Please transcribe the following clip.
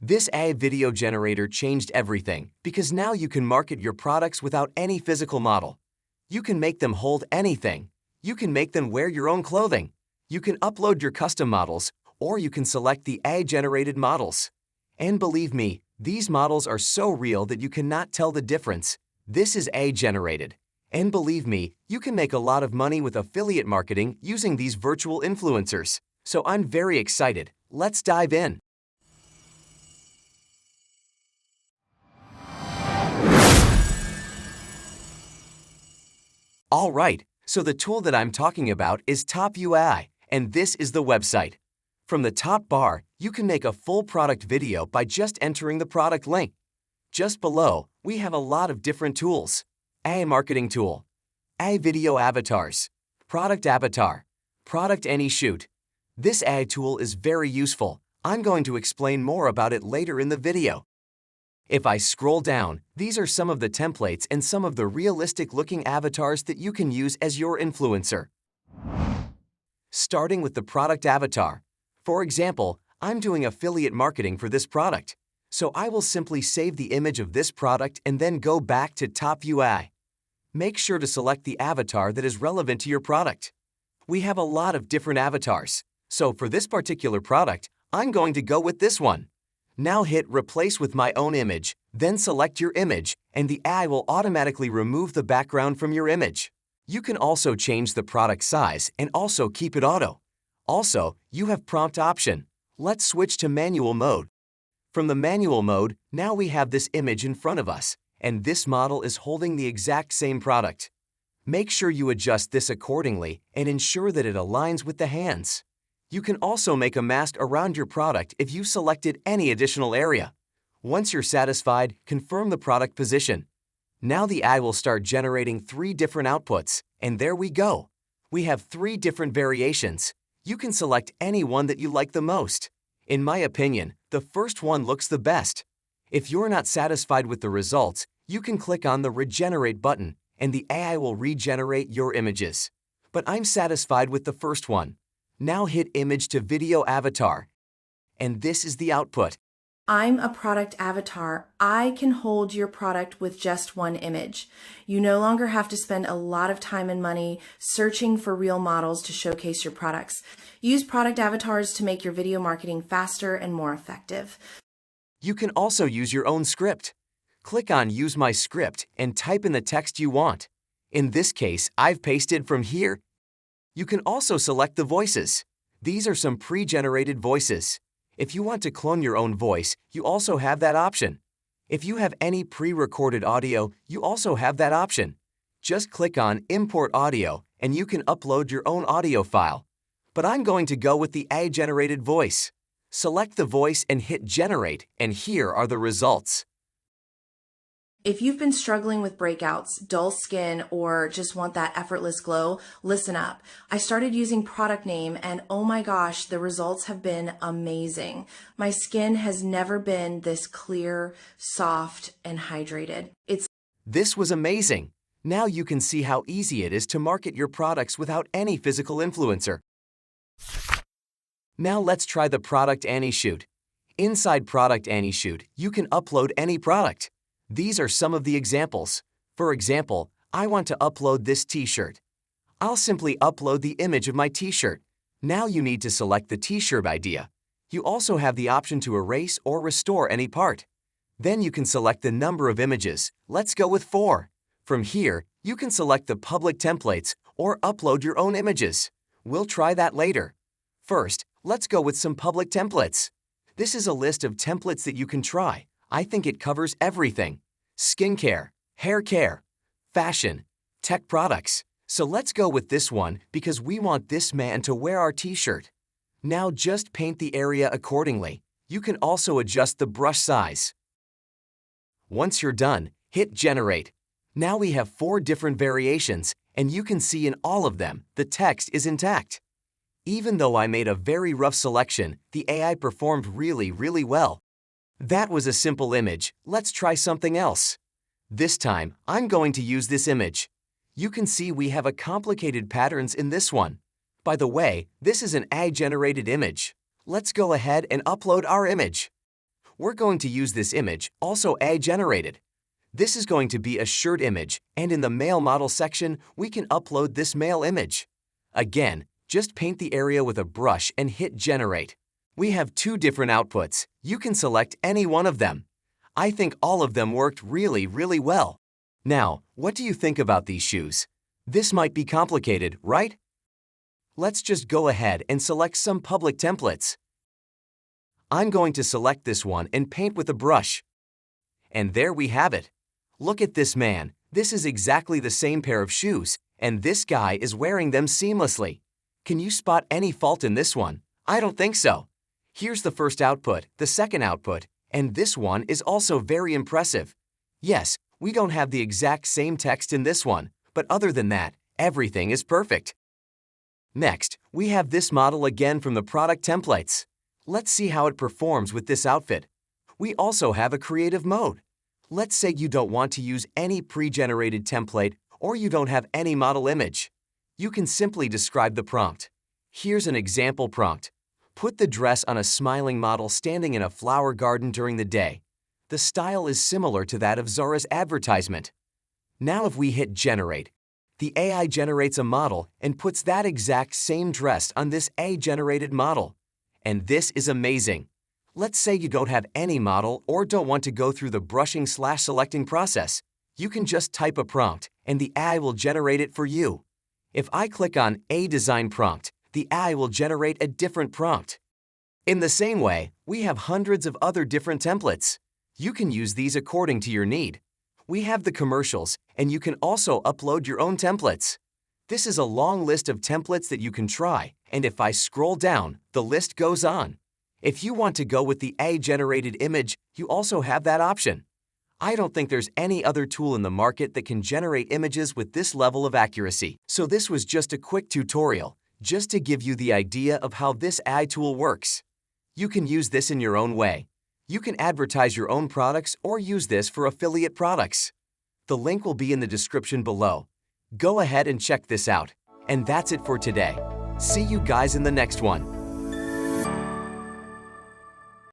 This AI video generator changed everything because now you can market your products without any physical model. You can make them hold anything. You can make them wear your own clothing. You can upload your custom models, or you can select the AI-generated models. And believe me, these models are so real that you cannot tell the difference. This is AI-generated. And believe me, you can make a lot of money with affiliate marketing using these virtual influencers. So I'm very excited. Let's dive in. All right, so the tool that I'm talking about is TopView AI, and this is the website. From the top bar, you can make a full product video by just entering the product link. Just below, we have a lot of different tools. AI marketing tool, AI video avatars, product avatar, product any shoot. This AI tool is very useful. I'm going to explain more about it later in the video. If I scroll down, these are some of the templates and some of the realistic-looking avatars that you can use as your influencer. Starting with the product avatar. For example, I'm doing affiliate marketing for this product, so I will simply save the image of this product and then go back to TopView AI. Make sure to select the avatar that is relevant to your product. We have a lot of different avatars, so for this particular product, I'm going to go with this one. Now hit Replace with my own image, then select your image, and the AI will automatically remove the background from your image. You can also change the product size and also keep it auto. Also, you have prompt option. Let's switch to manual mode. From the manual mode, now we have this image in front of us, and this model is holding the exact same product. Make sure you adjust this accordingly and ensure that it aligns with the hands. You can also make a mask around your product if you selected any additional area. Once you're satisfied, confirm the product position. Now the AI will start generating 3 different outputs, and there we go. We have 3 different variations. You can select any one that you like the most. In my opinion, the first one looks the best. If you're not satisfied with the results, you can click on the Regenerate button, and the AI will regenerate your images. But I'm satisfied with the first one. Now hit Image to Video Avatar, and this is the output. I'm a product avatar. I can hold your product with just one image. You no longer have to spend a lot of time and money searching for real models to showcase your products. Use product avatars to make your video marketing faster and more effective. You can also use your own script. Click on Use My Script and type in the text you want. In this case, I've pasted from here. You can also select the voices. These are some pre-generated voices. If you want to clone your own voice, you also have that option. If you have any pre-recorded audio, you also have that option. Just click on Import Audio and you can upload your own audio file. But I'm going to go with the AI-generated voice. Select the voice and hit Generate, and here are the results. If you've been struggling with breakouts, dull skin, or just want that effortless glow, listen up. I started using product name and oh my gosh, the results have been amazing. My skin has never been this clear, soft, and hydrated. This was amazing. Now you can see how easy it is to market your products without any physical influencer. Now let's try the Product Any Shoot. Inside Product Any Shoot, you can upload any product. These are some of the examples. For example, I want to upload this t-shirt. I'll simply upload the image of my t-shirt. Now you need to select the t-shirt idea. You also have the option to erase or restore any part. Then you can select the number of images. Let's go with 4. From here, you can select the public templates or upload your own images. We'll try that later. First, let's go with some public templates. This is a list of templates that you can try. I think it covers everything: skincare, hair care, fashion, tech products. So let's go with this one because we want this man to wear our t-shirt. Now just paint the area accordingly. You can also adjust the brush size. Once you're done, hit Generate. Now we have 4 different variations, and you can see in all of them, the text is intact. Even though I made a very rough selection, the AI performed really well. That was a simple image. Let's try something else. This time, I'm going to use this image. You can see we have a complicated patterns in this one. By the way, this is an AI-generated image. Let's go ahead and upload our image. we're going to use this image, also AI generated. This is going to be a shirt image, and in the male model section, we can upload this male image. Again, just paint the area with a brush and hit generate. We have 2 different outputs. You can select any one of them. I think all of them worked really well. Now, what do you think about these shoes? This might be complicated, right? Let's just go ahead and select some public templates. I'm going to select this one and paint with a brush. And there we have it. Look at this man. This is exactly the same pair of shoes, and this guy is wearing them seamlessly. Can you spot any fault in this one? I don't think so. Here's the first output, the second output, and this one is also very impressive. Yes, we don't have the exact same text in this one, but other than that, everything is perfect. Next, we have this model again from the product templates. Let's see how it performs with this outfit. We also have a creative mode. Let's say you don't want to use any pre-generated template or you don't have any model image. You can simply describe the prompt. Here's an example prompt. Put the dress on a smiling model standing in a flower garden during the day. The style is similar to that of Zara's advertisement. Now if we hit generate, the AI generates a model and puts that exact same dress on this AI-generated model. And this is amazing. Let's say you don't have any model or don't want to go through the brushing/selecting process. You can just type a prompt and the AI will generate it for you. If I click on A Design Prompt, the AI will generate a different prompt. In the same way, we have hundreds of other different templates. You can use these according to your need. We have the commercials, and you can also upload your own templates. This is a long list of templates that you can try, and if I scroll down, the list goes on. If you want to go with the AI-generated image, you also have that option. I don't think there's any other tool in the market that can generate images with this level of accuracy. So this was just a quick tutorial, just to give you the idea of how this AI tool works. You can use this in your own way. You can advertise your own products or use this for affiliate products. The link will be in the description below. Go ahead and check this out. And that's it for today. See you guys in the next one.